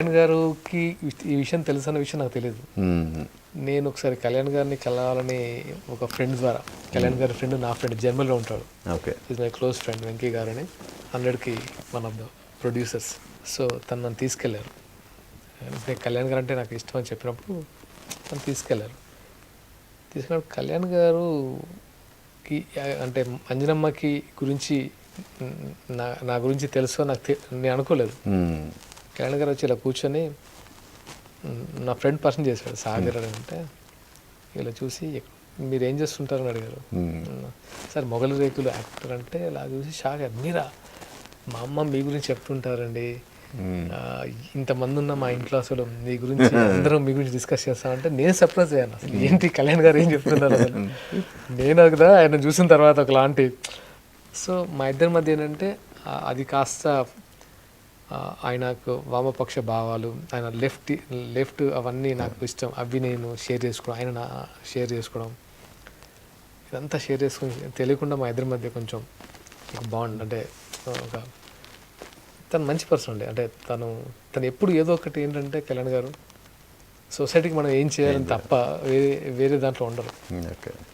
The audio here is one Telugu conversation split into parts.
కళ్యాణ్ గారికి ఈ విషయం తెలుసన్న విషయం నాకు తెలియదు. నేను ఒకసారి కళ్యాణ్ గారిని కలవాలని ఒక ఫ్రెండ్ ద్వారా, కళ్యాణ్ గారి ఫ్రెండ్ నా ఫ్రెండ్ జర్మనీలో ఉంటాడు. Okay, is my close friend Venky garu అని, 100కి one of the producers. So తను నన్ను తీసుకెళ్లారు. నేను కళ్యాణ్ గారు అంటే నాకు ఇష్టం అని చెప్పినప్పుడు నన్ను తీసుకెళ్లారు. తీసుకున్నప్పుడు కళ్యాణ్ గారుకి అంటే అంజనమ్మకి గురించి నా గురించి తెలుసు నేను అనుకోలేదు. కళ్యాణ్ గారు వచ్చి ఇలా కూర్చొని నా ఫ్రెండ్ పర్సన్ చేశాడు, సాగర్ అని. అంటే ఇలా చూసి మీరు ఏం చేస్తుంటారని అడిగారు. సార్ మొగలి రేకులు యాక్టర్ అంటే ఇలా చూసి షాక్ అయ్యారు. మీరా? మా అమ్మ మీ గురించి చెప్తుంటారండి, ఇంతమంది ఉన్న మా ఇంట్లో అసలు మీ గురించి అందరం మీ గురించి డిస్కస్ చేస్తామంటే నేను సర్ప్రైజ్ అయ్యాను. అసలు ఏంటి కళ్యాణ్ గారు ఏం చెప్తున్నారు అసలు. నేను కదా ఆయన చూసిన తర్వాత ఒకలాంటి. సో మా ఇద్దరి మధ్య ఏంటంటే అది కాస్త ఆయనకు వామపక్ష భావాలు, ఆయన లెఫ్ట్ అవన్నీ నాకు ఇష్టం. అవి నేను షేర్ చేసుకోవడం, ఆయన షేర్ చేసుకోవడం, ఇదంతా షేర్ చేసుకుని తెలియకుండా మా ఇద్దరి మధ్య కొంచెం ఒక బాండ్. అంటే ఒక తను మంచి పర్సన్ అండి. అంటే తను ఎప్పుడు ఏదో ఒకటి ఏంటంటే కళ్యాణ్ గారు సొసైటీకి మనం ఏం చేయాలని తప్ప వేరే దాంట్లో ఉండరు.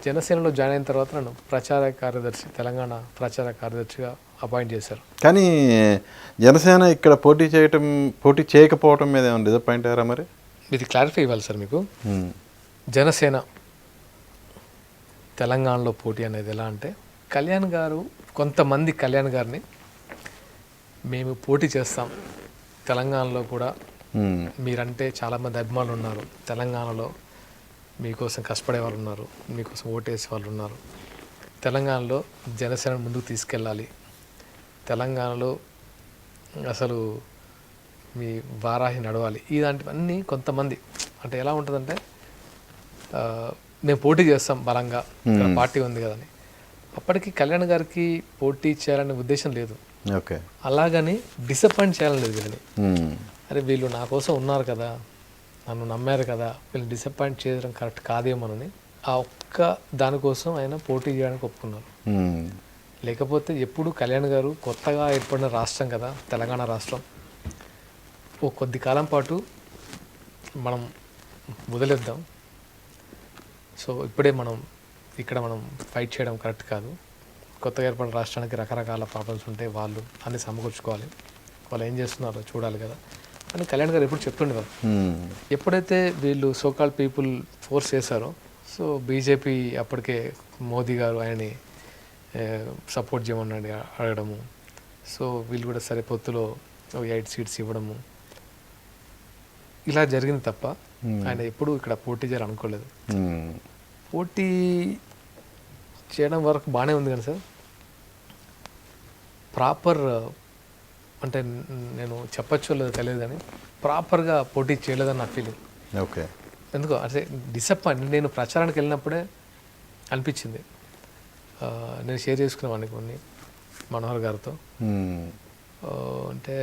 జనసేనలో జాయిన్ అయిన తర్వాత నన్ను ప్రచార కార్యదర్శి, తెలంగాణ ప్రచార కార్యదర్శిగా అపాయింట్ చేశారు. కానీ జనసేన ఇక్కడ పోటీ చేయకపోవడం మీద ఏమైనా డిసప్పాయింట్ అయ్యారా? మరి ఇది క్లారిఫై ఇవ్వాలి సార్ మీకు. జనసేన తెలంగాణలో పోటీ అనేది ఎలా అంటే, కళ్యాణ్ గారు కొంతమంది కళ్యాణ్ గారిని మేము పోటీ చేస్తాం తెలంగాణలో కూడా, మీరంటే చాలామంది అభిమానులు ఉన్నారు, తెలంగాణలో మీకోసం కష్టపడే వాళ్ళు ఉన్నారు, మీకోసం ఓటేసే వాళ్ళు ఉన్నారు, తెలంగాణలో జనసేన ముందుకు తీసుకెళ్ళాలి, తెలంగాణలో అసలు మీ వారాహి నడవాలి, ఇలాంటివన్నీ కొంతమంది. అంటే ఎలా ఉంటుందంటే మేము పోటీ చేస్తాం బలంగా, పార్టీ ఉంది కదని. అప్పటికి కళ్యాణ్ గారికి పోటీ చేయాలనే ఉద్దేశం లేదు. ఓకే, అలాగని డిసప్పాయింట్ చేయాలని లేదు వీళ్ళని. అరే వీళ్ళు నా కోసం ఉన్నారు కదా, నన్ను నమ్మారు కదా, వీళ్ళు డిసప్పాయింట్ చేయడం కరెక్ట్ కాదేమోనని ఆ ఒక్క దానికోసం ఆయన పోటీ చేయడానికి ఒప్పుకున్నారు. లేకపోతే ఎప్పుడు కళ్యాణ్ గారు కొత్తగా ఏర్పడిన రాష్ట్రం కదా తెలంగాణ రాష్ట్రం, ఓ కొద్ది కాలం పాటు మనం వదిలేద్దాం. సో ఇప్పుడే ఇక్కడ మనం ఫైట్ చేయడం కరెక్ట్ కాదు. కొత్తగా ఏర్పడిన రాష్ట్రానికి రకరకాల ప్రాబ్లమ్స్ ఉంటాయి, వాళ్ళు అన్ని సమకూర్చుకోవాలి, వాళ్ళు ఏం చేస్తున్నారో చూడాలి కదా అని కళ్యాణ్ గారు ఎప్పుడు చెప్తుండేవారు. ఎప్పుడైతే వీళ్ళు సోకాల్ పీపుల్ ఫోర్స్ చేశారో, సో బీజేపీ అప్పటికే మోదీ గారు ఆయన్ని సపోర్ట్ చేయమని అడగడము, సో వీళ్ళు కూడా సరే పొత్తులో 8 సీట్స్ ఇవ్వడము, ఇలా జరిగింది తప్ప ఆయన ఎప్పుడు ఇక్కడ పోటీ చేయాలని అనుకోలేదు. పోటీ చేయడం వరకు బాగానే ఉంది కానీ సార్, ప్రాపర్ అంటే నేను చెప్పచ్చో లేదో తెలియదు కానీ ప్రాపర్గా పోటీ చేయలేదని నా ఫీలింగ్. ఓకే, ఎందుకో అంటే డిసప్పాయింట్. నేను ప్రచారానికి వెళ్ళినప్పుడే అనిపించింది. నేను షేర్ చేసుకునేవాడిని కొన్ని మనోహర్ గారితో. అంటే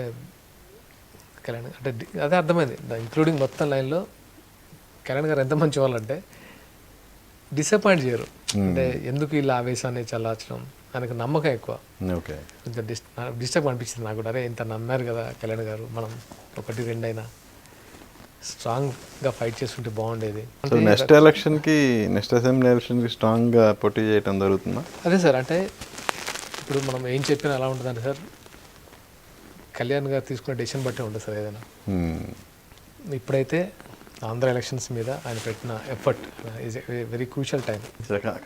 కళ్యాణ్ అంటే అదే అర్థమైంది, ఇంక్లూడింగ్ మొత్తం లైన్లో కళ్యాణ్ గారు ఎంత మంచి వాళ్ళంటే డిసప్పాయింట్ చేయరు. అంటే ఎందుకు ఇలా ఆవేశాన్ని చల్లార్చడం, ఆయనకు నమ్మకం ఎక్కువ. ఓకే, కొంచెం డిస్టర్బ్ అనిపించింది నాకు కూడా. అరే ఇంత నమ్మారు కదా కళ్యాణ్ గారు, మనం 1-2 అయినా స్ట్రాంగ్గా ఫైట్ చేస్తుంటే బాగుండేది. నెక్స్ట్ అసెంబ్లీ ఎలక్షన్కి స్ట్రాంగ్గా పోటీ చేయడం జరుగుతుందా? అదే సార్, అంటే ఇప్పుడు మనం ఏం చెప్పినా ఎలా ఉంటుందంటే సార్, కళ్యాణ్ గారు తీసుకునే డెసిషన్ బట్టే ఉంటుంది సార్ ఏదైనా. ఇప్పుడైతే ఆంధ్ర ఎలక్షన్స్ మీద ఆయన పెట్టిన effort is very crucial time.